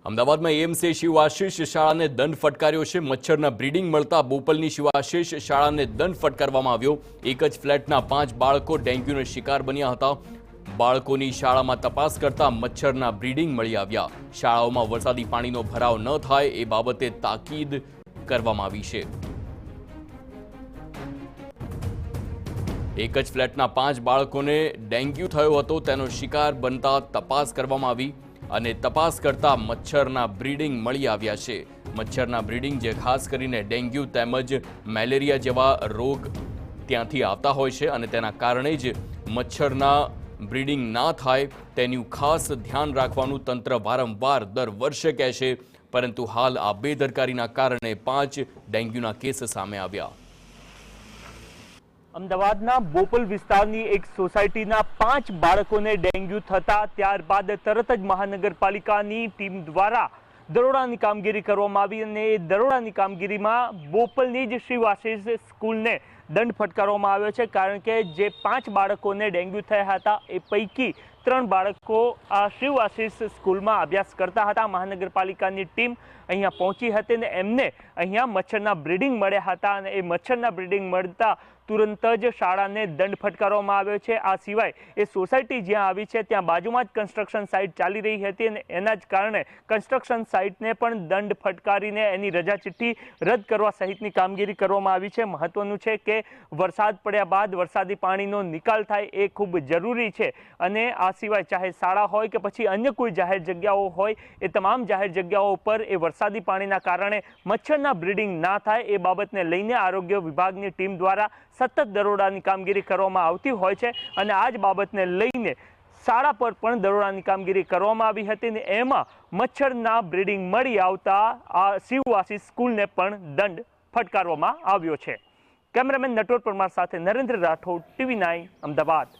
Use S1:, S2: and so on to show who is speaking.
S1: અમદાવાદમાં એએમસે શિવાશીષ શાળાને દંડ ફટકાર્યો છે। મચ્છરના બ્રીડિંગ મળતા બોપલની શિવાશીષ શાળાને દંડ ફટકારવામાં આવ્યો। એક જ ફ્લેટના 5 બાળકો ડેન્ગ્યુનો શિકાર બન્યા હતા। બાળકોની શાળામાં તપાસ કરતા મચ્છરના બ્રીડિંગ મળી આવ્યા। શાળાઓમાં વરસાદી પાણીનો ભરાવ ન થાય એ બાબતે તાકીદ કરવામાં આવી છે। એક જ ફ્લેટના 5 બાળકોને ડેન્ગ્યુ થયો હતો, તેનો શિકાર બનતા તપાસ કરવામાં આવી અને તપાસ કરતા મચ્છરના બ્રીડિંગ મળી આવ્યા છે। મચ્છરના બ્રીડિંગ જે ખાસ કરીને ડેન્ગ્યુ તેમજ મેલેરિયા જેવા રોગ ત્યાંથી આવતા હોય છે અને તેના કારણે જ મચ્છરના બ્રીડિંગ ના થાય તેનું ખાસ ધ્યાન રાખવાનું તંત્ર વારંવાર દર વર્ષે કહે છે, પરંતુ હાલ આ બેદરકારીના કારણે 5 ડેન્ગ્યુના કેસ સામે આવ્યા।
S2: અમદાવાદના બોપલ વિસ્તારની એક સોસાયટીના 5 બાળકોને ડેન્ગ્યુ થતા ત્યારબાદ તરત જ મહાનગરપાલિકાની ટીમ દ્વારા દરોડાની કામગીરી કરવામાં આવી અને એ દરોડાની કામગીરીમાં બોપલની જ શિવાશીષ સ્કૂલને દંડ ફટકારવામાં આવ્યો છે, કારણ કે જે 5 બાળકોને ડેન્ગ્યુ થયા હતા એ પૈકી 3 બાળકો આ શિવાશીષ સ્કૂલમાં અભ્યાસ કરતા હતા। મહાનગરપાલિકાની ટીમ અહીંયા પહોંચી હતી અને એમને અહીંયા મચ્છરના બ્રીડિંગ મળ્યા હતા અને એ મચ્છરના બ્રીડિંગ મળતા તુરંત જ શાળાને દંડ ફટકારવામાં આવ્યો છે। આ સિવાય એ સોસાયટી જ્યાં આવી છે ત્યાં બાજુમાં જ કન્સ્ટ્રક્શન સાઇટ ચાલી રહી હતી અને એના જ કારણે કન્સ્ટ્રક્શન સાઇટને પણ દંડ ફટકારીને એની રજા ચિઠ્ઠી રદ કરવા સહિતની કામગીરી કરવામાં આવી છે। મહત્વનું છે કે વરસાદ પડ્યા બાદ વરસાદી પાણીનો નિકાલ થાય એ ખૂબ જરૂરી છે અને આ સિવાય ચાહે શાળા હોય કે પછી અન્ય કોઈ જાહેર જગ્યાઓ હોય, એ તમામ જાહેર જગ્યાઓ પર એ વરસાદી પાણીના કારણે મચ્છરના બ્રીડિંગ ના થાય એ બાબતને લઈને આરોગ્ય વિભાગની ટીમ દ્વારા સતત દરોડાની કામગીરી કરવામાં આવતી હોય છે અને આ જ બાબતને લઈને શાળા પર પણ દરોડાની કામગીરી કરવામાં આવી હતી અને એમાં મચ્છરના બ્રીડિંગ મળી આવતા આ શિવાશીષ સ્કૂલને પણ દંડ ફટકારવામાં આવ્યો છે। કેમેરામેન નટવર પરમાર સાથે નરેન્દ્ર રાઠોડ, TV9 અમદાવાદ।